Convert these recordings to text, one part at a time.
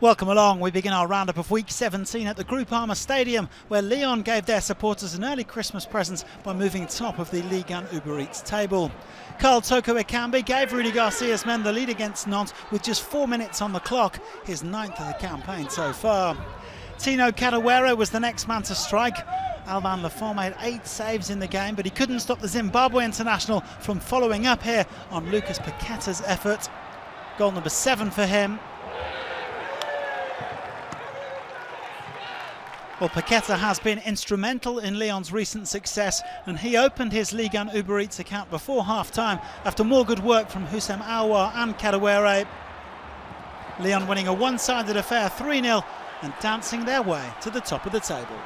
Welcome along. We begin our roundup of Week 17 at the Groupama Stadium, where Lyon gave their supporters an early Christmas present by moving top of the Ligue 1 Uber Eats table. Carl Toko Ekambi gave Rudy Garcia's men the lead against Nantes with just 4 minutes on the clock, his 9th of the campaign so far. Tino Kadewere was the next man to strike. Alban Lafont made 8 saves in the game, but he couldn't stop the Zimbabwe international from following up here on Lucas Paqueta's effort. Goal number 7 for him. Well, Paqueta has been instrumental in Lyon's recent success, and he opened his Ligue 1 Uber Eats account before half-time after more good work from Houssem Aouar and Kadewere. Lyon winning a one-sided affair 3-0 and dancing their way to the top of the table.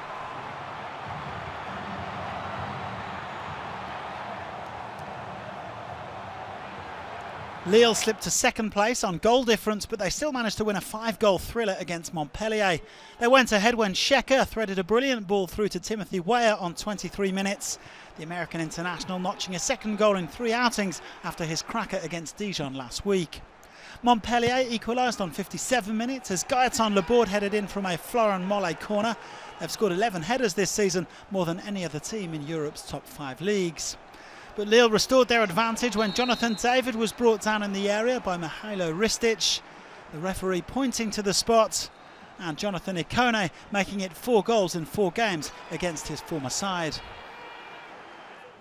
Lille slipped to second place on goal difference, but they still managed to win a 5-goal thriller against Montpellier. They went ahead when Shecker threaded a brilliant ball through to Timothy Weah on 23 minutes. The American international notching a second goal in 3 outings after his cracker against Dijon last week. Montpellier equalised on 57 minutes as Gaëtan Laborde headed in from a Florent Mollet corner. They've scored 11 headers this season, more than any other team in Europe's top 5 leagues. But Lille restored their advantage when Jonathan David was brought down in the area by Mihailo Ristic. The referee pointing to the spot, and Jonathan Ikone making it 4 goals in 4 games against his former side.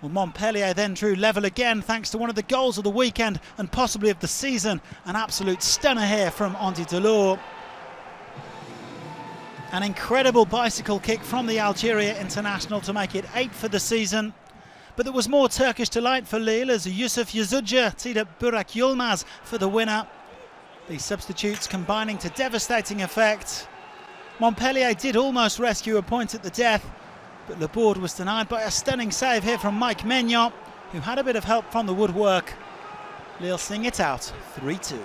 Well, Montpellier then drew level again thanks to one of the goals of the weekend and possibly of the season. An absolute stunner here from Andy Delors. An incredible bicycle kick from the Algeria international to make it 8 for the season. But there was more Turkish delight for Lille as Yusuf Yazıcı teed up Burak Yılmaz for the winner. These substitutes combining to devastating effect. Montpellier did almost rescue a point at the death, but Laborde was denied by a stunning save here from Mike Maignan, who had a bit of help from the woodwork. Lille sing it out 3-2.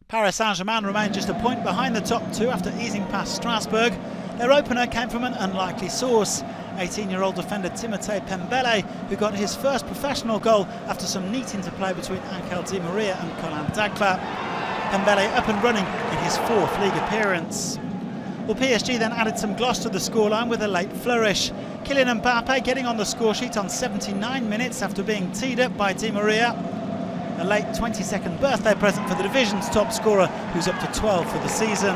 Paris Saint-Germain remained just a point behind the top 2 after easing past Strasbourg. Their opener came from an unlikely source. 18-year-old defender Timothée Pembele, who got his first professional goal after some neat interplay between Angel Di Maria and Colin Dagba. Pembele up and running in his 4th league appearance. Well, PSG then added some gloss to the scoreline with a late flourish. Kylian Mbappé getting on the scoresheet on 79 minutes after being teed up by Di Maria. A late 22nd birthday present for the division's top scorer, who's up to 12 for the season.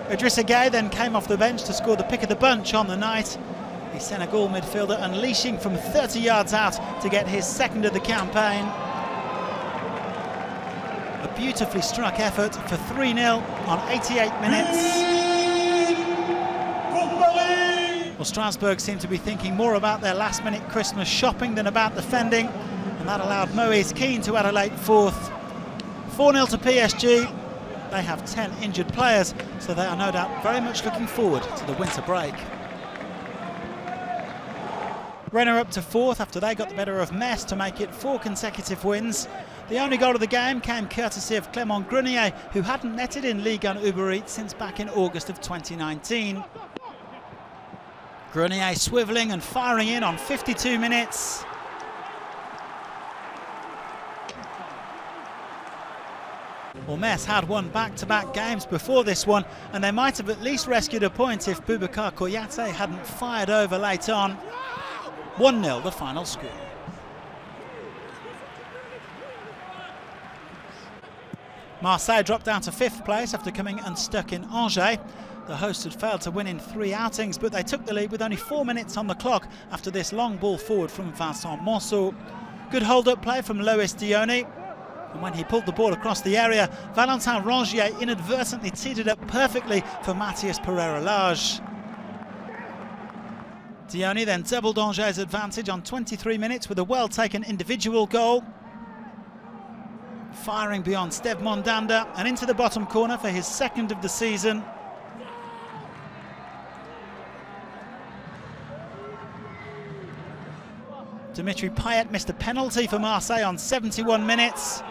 Idrissa Gueye then came off the bench to score the pick of the bunch on the night. The Senegal midfielder unleashing from 30 yards out to get his 2nd of the campaign. A beautifully struck effort for 3-0 on 88 minutes. Well, Strasbourg seemed to be thinking more about their last-minute Christmas shopping than about defending, and that allowed Moise Kean to add a late 4th. 4-0 to PSG. They have 10 injured players, so they are no doubt very much looking forward to the winter break. Rennes up to 4th after they got the better of Metz to make it 4 consecutive wins. The only goal of the game came courtesy of Clément Grenier, who hadn't netted in Ligue 1 Uber Eats since back in August of 2019. Grenier swivelling and firing in on 52 minutes. Well, Metz had won back-to-back games before this one, and they might have at least rescued a point if Boubacar Koyate hadn't fired over late on. 1-0 the final score. Marseille dropped down to 5th place after coming unstuck in Angers. The hosts had failed to win in 3 outings, but they took the lead with only 4 minutes on the clock after this long ball forward from Vincent Monceau. Good hold-up play from Loïs Diony. And when he pulled the ball across the area, Valentin Rongier inadvertently teed it up perfectly for Matthias Pereira-Lage. Diony then doubled Angers' advantage on 23 minutes with a well-taken individual goal. Firing beyond Steve Mondanda and into the bottom corner for his 2nd of the season. Dimitri Payet missed a penalty for Marseille on 71 minutes.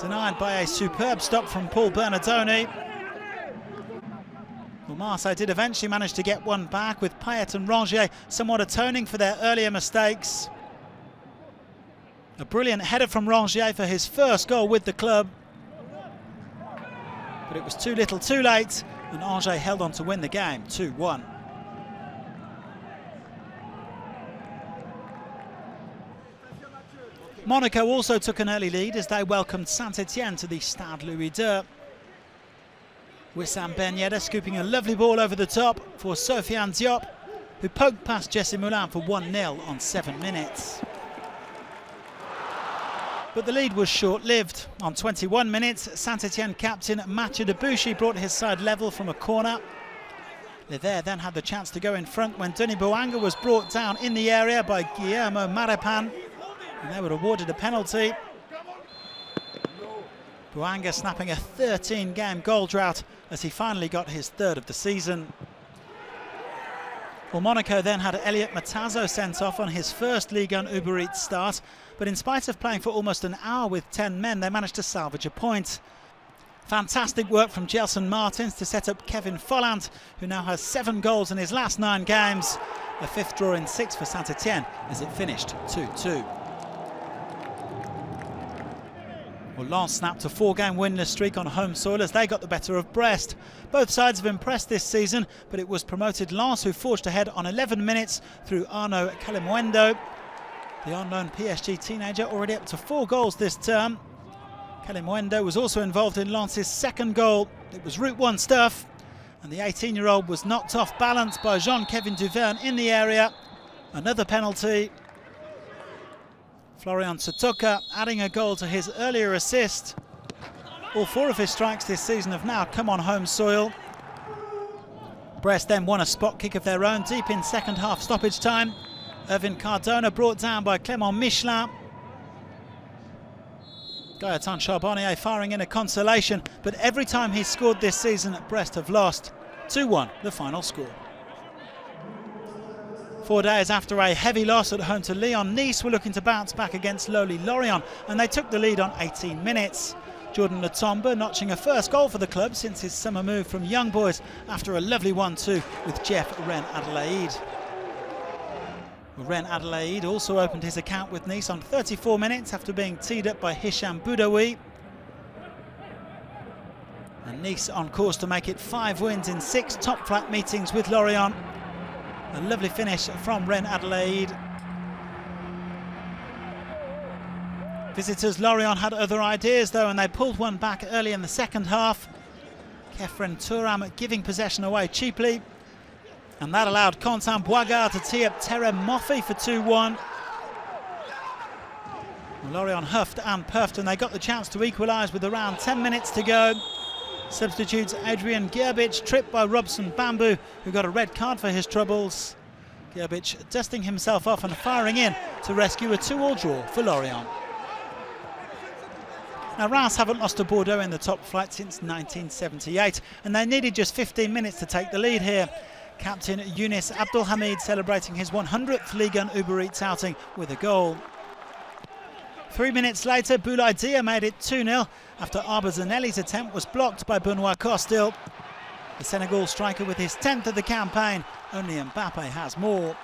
Denied by a superb stop from Paul Bernardoni. Well, Marseille did eventually manage to get one back, with Payet and Rongier somewhat atoning for their earlier mistakes. A brilliant header from Rongier for his first goal with the club. But it was too little too late, and Angers held on to win the game 2-1. Monaco also took an early lead as they welcomed Saint-Etienne to the Stade Louis-II. Wissam Ben Yedder scooping a lovely ball over the top for Sofiane Diop, who poked past Jesse Moulin for 1-0 on 7 minutes. But the lead was short-lived. On 21 minutes, Saint-Etienne captain Mathieu Debuchy brought his side level from a corner. Ligue then had the chance to go in front when Denis Bouanga was brought down in the area by Guillermo Marepan, and they were awarded a penalty. Bouanga snapping a 13-game goal drought as he finally got his third of the season. Well, Monaco then had Elliot Matazo sent off on his first Ligue 1 Uber Eats start, but in spite of playing for almost an hour with 10 men, they managed to salvage a point. Fantastic work from Gelson Martins to set up Kevin Folland, who now has 7 goals in his last 9 games. A 5th draw in 6 for Saint-Etienne as it finished 2-2. Well, Lens snapped a 4-game winless streak on home soil as they got the better of Brest. Both sides have impressed this season, but it was promoted Lens who forged ahead on 11 minutes through Arnaud Kalimuendo. The unknown PSG teenager already up to 4 goals this term. Kalimuendo was also involved in Lens' second goal. It was Route 1 stuff, and the 18-year-old was knocked off balance by Jean-Kevin Duverne in the area. Another penalty. Florian Sotoka adding a goal to his earlier assist. All 4 of his strikes this season have now come on home soil. Brest then won a spot kick of their own deep in second half stoppage time. Irvin Cardona brought down by Clément Michelin. Gaëtan Charbonnier firing in a consolation, but every time he's scored this season, Brest have lost. 2-1 the final score. 4 days after a heavy loss at home to Lyon, Nice were looking to bounce back against lowly Lorient, and they took the lead on 18 minutes. Jordan Latomba notching a first goal for the club since his summer move from Young Boys after a lovely 1-2 with Jeff Ren Adelaide. Ren Adelaide also opened his account with Nice on 34 minutes after being teed up by Hicham Boudaoui. And Nice on course to make it 5 wins in 6 top flight meetings with Lorient. A lovely finish from Ren Adelaide. Visitors Lorient had other ideas though, and they pulled one back early in the second half. Kefren Turam giving possession away cheaply. And that allowed Quentin Boigard to tee up Terem Moffi for 2-1. Lorient huffed and puffed, and they got the chance to equalise with around 10 minutes to go. Substitutes Adrian Gerbic tripped by Robson Bamboo, who got a red card for his troubles. Gerbic dusting himself off and firing in to rescue a 2-2 draw for Lorient. Now, Reims haven't lost to Bordeaux in the top flight since 1978, and they needed just 15 minutes to take the lead here. Captain Yunis Abdelhamid celebrating his 100th Ligue 1 Uber Eats outing with a goal. 3 minutes later, Boulaye made it 2-0 after Arba Zanelli's attempt was blocked by Benoit Costil. The Senegal striker with his 10th of the campaign, only Mbappe has more.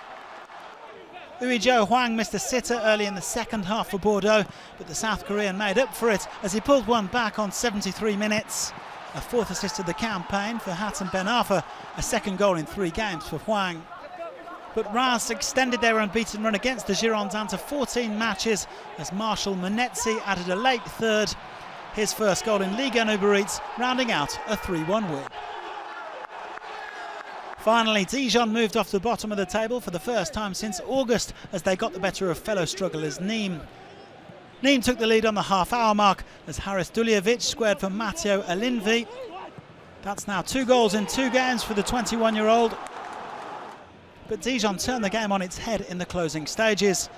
Uijo Hwang missed a sitter early in the second half for Bordeaux, but the South Korean made up for it as he pulled one back on 73 minutes. A 4th assist of the campaign for Hatem Ben Arfa, a 2nd goal in 3 games for Hwang. But Reims extended their unbeaten run against the Girondins to 14 matches as Marshal Munetsi added a late 3rd. His first goal in Ligue 1 Uber Eats, rounding out a 3-1 win. Finally, Dijon moved off the bottom of the table for the first time since August as they got the better of fellow strugglers Nîmes. Nîmes took the lead on the half-hour mark as Haris Duljevic squared for Matteo Alinvi. That's now 2 goals in 2 games for the 21-year-old. But Dijon turned the game on its head in the closing stages.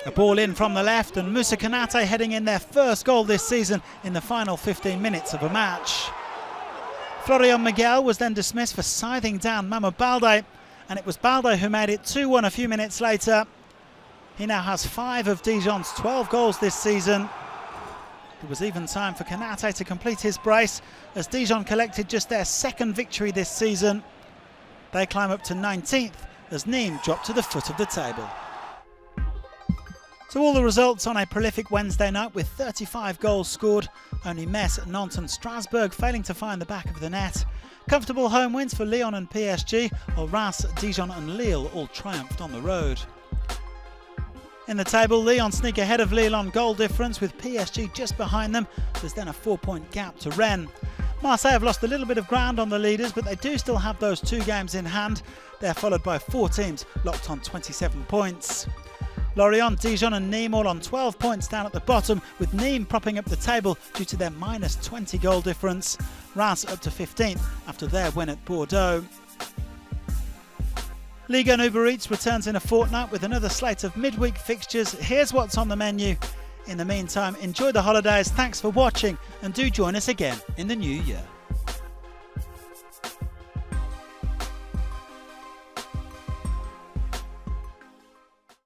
A ball in from the left, and Moussa Konaté heading in their first goal this season in the final 15 minutes of a match. Florian Miguel was then dismissed for scything down Mama Balde, and it was Balde who made it 2-1 a few minutes later. He now has 5 of Dijon's 12 goals this season. It was even time for Konaté to complete his brace as Dijon collected just their 2nd victory this season. They climb up to 19th as Nîmes drop to the foot of the table. So all the results on a prolific Wednesday night with 35 goals scored. Only Metz, Nantes and Strasbourg failing to find the back of the net. Comfortable home wins for Lyon and PSG, while Reims, Dijon and Lille all triumphed on the road. In the table, Lyon sneak ahead of Lille on goal difference with PSG just behind them. There's then a 4-point gap to Rennes. Marseille have lost a little bit of ground on the leaders, but they do still have those 2 games in hand. They're followed by 4 teams locked on 27 points. Lorient, Dijon and NİMES all on 12 points down at the bottom, with NİMES propping up the table due to their minus 20 goal difference. Reims up to 15th after their win at Bordeaux. Ligue and Uber Eats returns in a fortnight with another slate of midweek fixtures. Here's what's on the menu. In the meantime, enjoy the holidays, thanks for watching and do join us again in the new year.